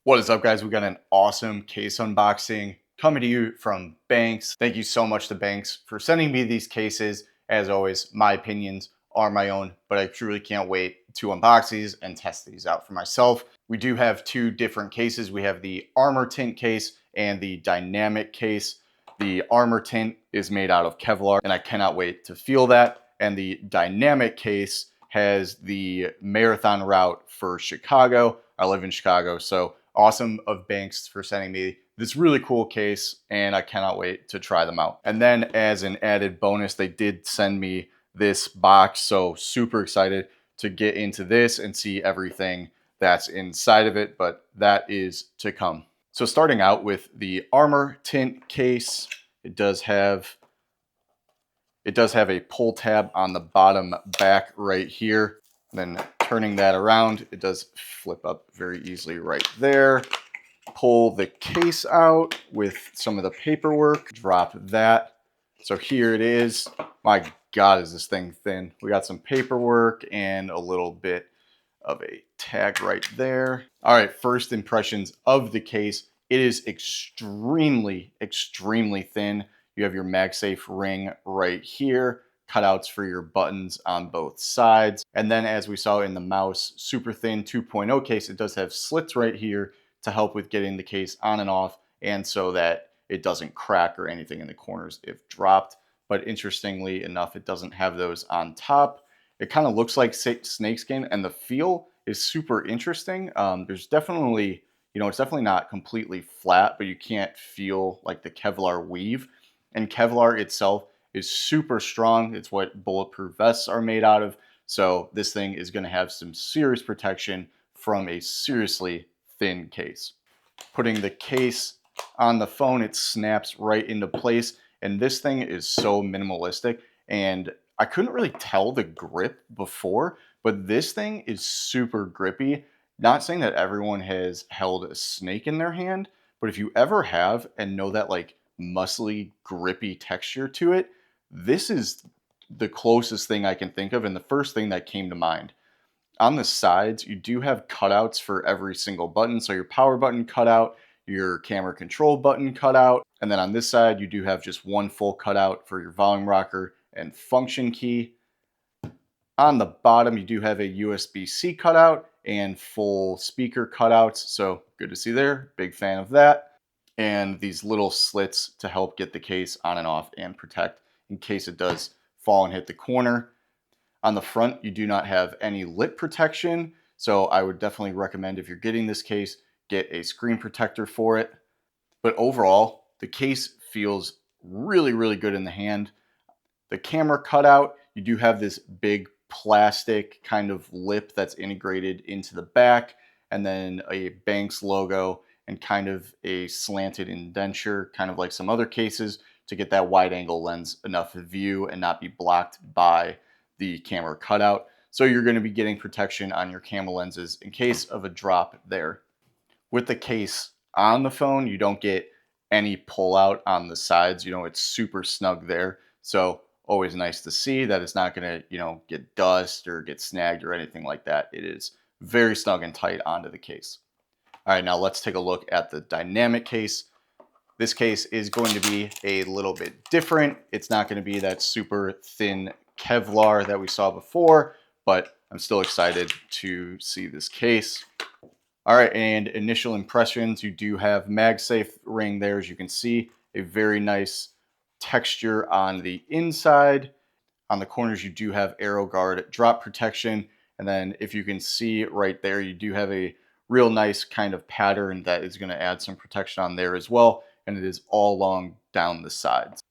What is up, guys? We got an awesome case unboxing coming to you from Benks. Thank you so much to Benks for sending me these cases. As always, my opinions are my own, but I truly can't wait to unbox these and test these out for myself. We do have two different cases. We have the Armour Tint Case and the Dynamic Case. The Armour Tint is made out of Kevlar, and I cannot wait to feel that. And the Dynamic Case has the marathon route for Chicago. I live in Chicago, so awesome of Benks for sending me this really cool case, and I cannot wait to try them out. And then as an added bonus, they did send me this box, so super excited to get into this and see everything that's inside of it, but that is to come. So starting out with the Armour Tint Case, it does have a pull tab on the bottom back right here. And then turning that around, it does flip up very easily right there. Pull the case out with some of the paperwork, drop that. So here it is. My God, is this thing thin. We got some paperwork and a little bit of a tag right there. All right, first impressions of the case. It is extremely, extremely thin. You have your MagSafe ring right here, cutouts for your buttons on both sides. And then as we saw in the mouse, super thin 2.0 case, it does have slits right here to help with getting the case on and off, and so that it doesn't crack or anything in the corners if dropped. But interestingly enough, it doesn't have those on top. It kind of looks like snakeskin, and the feel is super interesting. There's definitely, it's definitely not completely flat, but you can't feel like the Kevlar weave. And Kevlar itself is super strong. It's what bulletproof vests are made out of. So this thing is going to have some serious protection from a seriously thin case. Putting the case on the phone, it snaps right into place. And this thing is so minimalistic. And I couldn't really tell the grip before, but this thing is super grippy. Not saying that everyone has held a snake in their hand, but if you ever have and know that like muscly, grippy texture to it, this is the closest thing I can think of and the first thing that came to mind. On the sides, you do have cutouts for every single button. So your power button cutout, your camera control button cutout, and then on this side, you do have just one full cutout for your volume rocker and function key. On the bottom, you do have a USB-C cutout and full speaker cutouts. So good to see there. Big fan of that. And these little slits to help get the case on and off and protect in case it does fall and hit the corner. On the front, you do not have any lip protection. So I would definitely recommend, if you're getting this case, get a screen protector for it. But overall, the case feels really, really good in the hand. The camera cutout, you do have this big plastic kind of lip that's integrated into the back, and then a Benks logo and kind of a slanted indenture, kind of like some other cases, to get that wide angle lens enough view and not be blocked by the camera cutout. So you're going to be getting protection on your camera lenses in case of a drop there. With the case on the phone, you don't get any pull out on the sides. It's super snug there. So always nice to see that it's not going to, get dust or get snagged or anything like that. It is very snug and tight onto the case. All right, now let's take a look at the Dynamic Case. This case is going to be a little bit different. It's not going to be that super thin Kevlar that we saw before, but I'm still excited to see this case. All right, and initial impressions, you do have MagSafe ring there, as you can see, a very nice texture on the inside. On the corners, you do have AeroGuard drop protection. And then if you can see right there, you do have a real nice kind of pattern that is going to add some protection on there as well. And it is all along down the sides.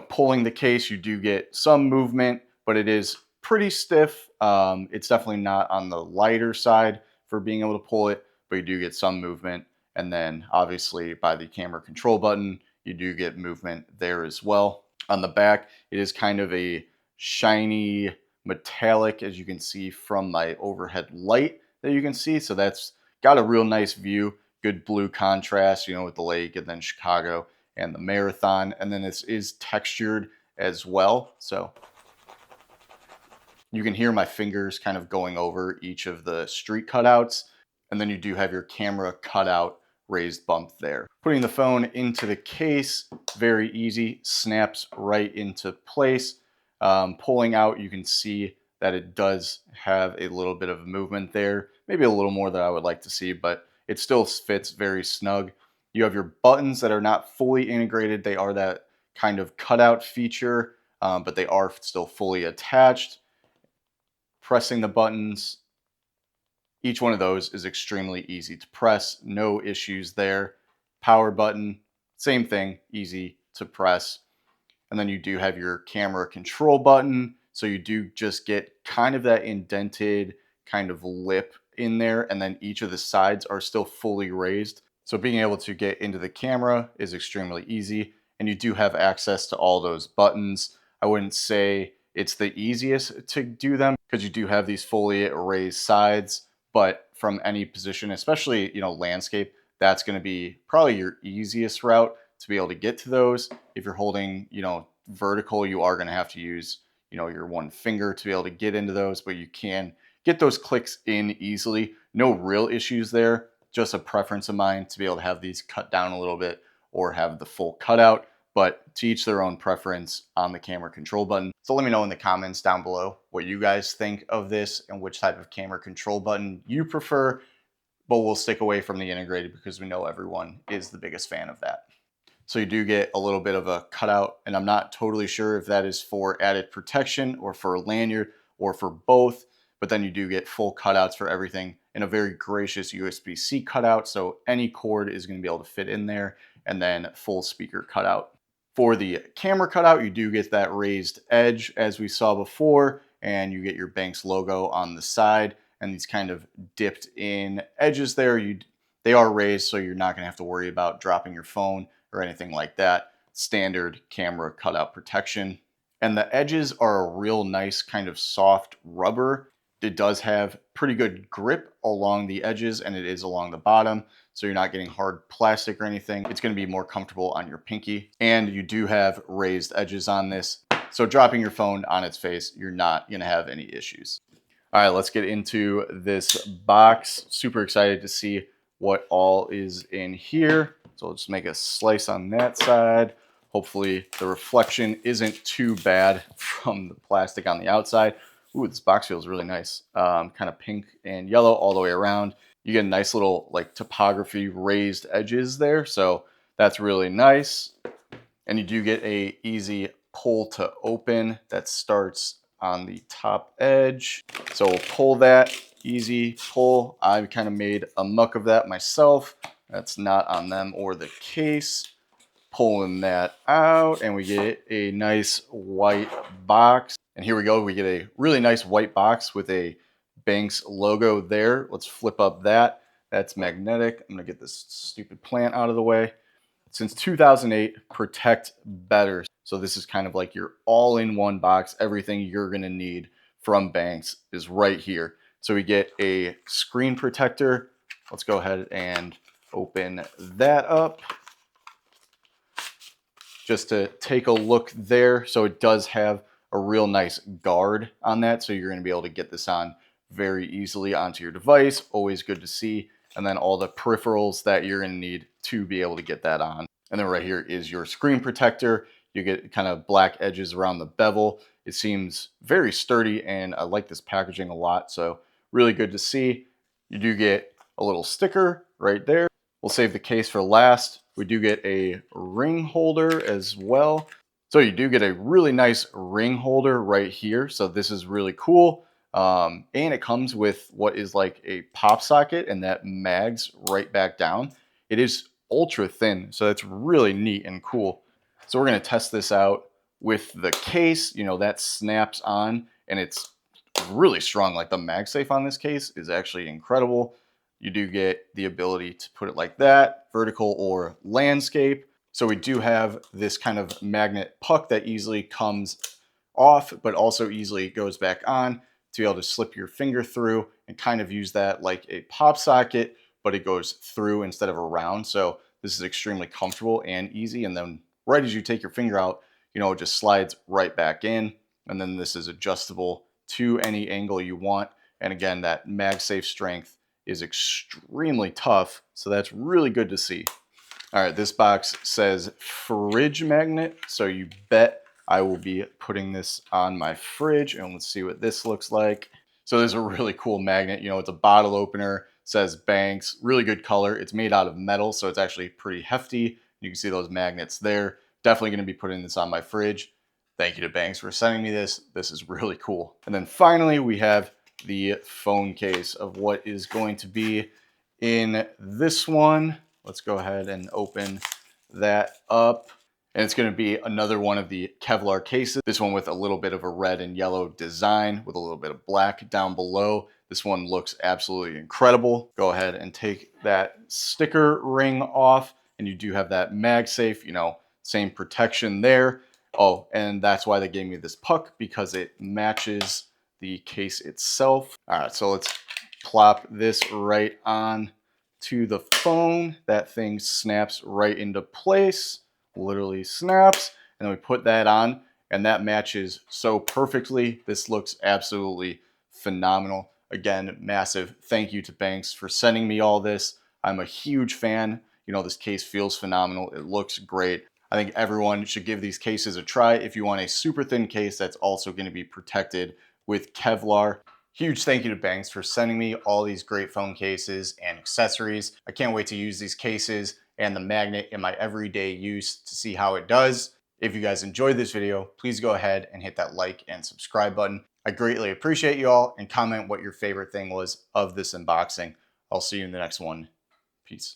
Pulling the case, you do get some movement, but it is pretty stiff. It's definitely not on the lighter side for being able to pull it, but you do get some movement. And then obviously by the camera control button, you do get movement there as well. On the back, it is kind of a shiny metallic, as you can see from my overhead light that you can see. So that's got a real nice view, good blue contrast, with the lake and then Chicago and the marathon. And then this is textured as well. So you can hear my fingers kind of going over each of the street cutouts. And then you do have your camera cutout raised bump there. Putting the phone into the case, very easy, snaps right into place. Pulling out, you can see that it does have a little bit of movement there, maybe a little more than I would like to see, but it still fits very snug. You have your buttons that are not fully integrated. They are that kind of cutout feature, but they are still fully attached. Pressing the buttons, each one of those is extremely easy to press, no issues there. Power button, same thing, easy to press. And then you do have your camera control button. So you do just get kind of that indented kind of lip in there. And then each of the sides are still fully raised. So being able to get into the camera is extremely easy. And you do have access to all those buttons. I wouldn't say it's the easiest to do them because you do have these fully raised sides. But from any position, especially, landscape, that's going to be probably your easiest route to be able to get to those. If you're holding, vertical, you are going to have to use, your one finger to be able to get into those, but you can get those clicks in easily. No real issues there, just a preference of mine to be able to have these cut down a little bit or have the full cutout, but to each their own preference on the camera control button. So let me know in the comments down below what you guys think of this and which type of camera control button you prefer, but we'll stick away from the integrated because we know everyone is the biggest fan of that. So you do get a little bit of a cutout, and I'm not totally sure if that is for added protection or for a lanyard or for both, but then you do get full cutouts for everything and a very gracious USB-C cutout, so any cord is going to be able to fit in there, and then full speaker cutout. For the camera cutout, you do get that raised edge as we saw before, and you get your Benks logo on the side and these kind of dipped in edges there. They are raised, so you're not going to have to worry about dropping your phone or anything like that. Standard camera cutout protection. And the edges are a real nice kind of soft rubber. It does have pretty good grip along the edges, and it is along the bottom, so you're not getting hard plastic or anything. It's going to be more comfortable on your pinky. And you do have raised edges on this, so dropping your phone on its face, you're not going to have any issues. All right, let's get into this box. Super excited to see what all is in here. So I'll just make a slice on that side. Hopefully the reflection isn't too bad from the plastic on the outside. Ooh, this box feels really nice. Kind of pink and yellow all the way around. You get a nice little like typography raised edges there. So that's really nice. And you do get a easy pull to open that starts on the top edge. So we'll pull that, easy pull. I kind of made a muck of that myself. That's not on them or the case. Pulling that out, and we get a nice white box. And here we go, we get a really nice white box with a Benks logo there. Let's flip up that. That's magnetic. I'm gonna get this stupid plant out of the way. Since 2008, protect better. So this is kind of like your all-in-one box. Everything you're gonna need from Benks is right here. So we get a screen protector. Let's go ahead and open that up just to take a look there. So it does have a real nice guard on that. So you're going to be able to get this on very easily onto your device. Always good to see. And then all the peripherals that you're going to need to be able to get that on. And then right here is your screen protector. You get kind of black edges around the bevel. It seems very sturdy, and I like this packaging a lot. So really good to see. You do get a little sticker right there. We'll save the case for last. We do get a ring holder as well. So you do get a really nice ring holder right here. So this is really cool. And it comes with what is like a pop socket, and that mags right back down. It is ultra thin, so that's really neat and cool. So we're going to test this out with the case. That snaps on, and it's really strong. Like the MagSafe on this case is actually incredible. You do get the ability to put it like that, vertical or landscape. So we do have this kind of magnet puck that easily comes off, but also easily goes back on to be able to slip your finger through and kind of use that like a pop socket, but it goes through instead of around. So this is extremely comfortable and easy. And then right as you take your finger out, it just slides right back in. And then this is adjustable to any angle you want. And again, that MagSafe strength is extremely tough, so that's really good to see. All right, this box says fridge magnet, so you bet I will be putting this on my fridge, and let's see what this looks like. So there's a really cool magnet. You know, it's a bottle opener, says Benks, really good color. It's made out of metal, so it's actually pretty hefty. You can see those magnets there. Definitely going to be putting this on my fridge. Thank you to Benks for sending me this. This is really cool. And then finally, we have the phone case of what is going to be in this one. Let's go ahead and open that up. And it's going to be another one of the Kevlar cases. This one with a little bit of a red and yellow design with a little bit of black down below. This one looks absolutely incredible. Go ahead and take that sticker ring off, and you do have that MagSafe, you know, same protection there. Oh, and that's why they gave me this puck, because it matches the case itself. All right, so let's plop this right on to the phone. That thing snaps right into place, literally snaps, and then we put that on, and that matches so perfectly. This looks absolutely phenomenal. Again, massive thank you to Benks for sending me all this. I'm a huge fan. You know, this case feels phenomenal. It looks great. I think everyone should give these cases a try if you want a super thin case that's also going to be protected with Kevlar. Huge thank you to Benks for sending me all these great phone cases and accessories. I can't wait to use these cases and the magnet in my everyday use to see how it does. If you guys enjoyed this video, please go ahead and hit that like and subscribe button. I greatly appreciate you all, and comment what your favorite thing was of this unboxing. I'll see you in the next one. Peace.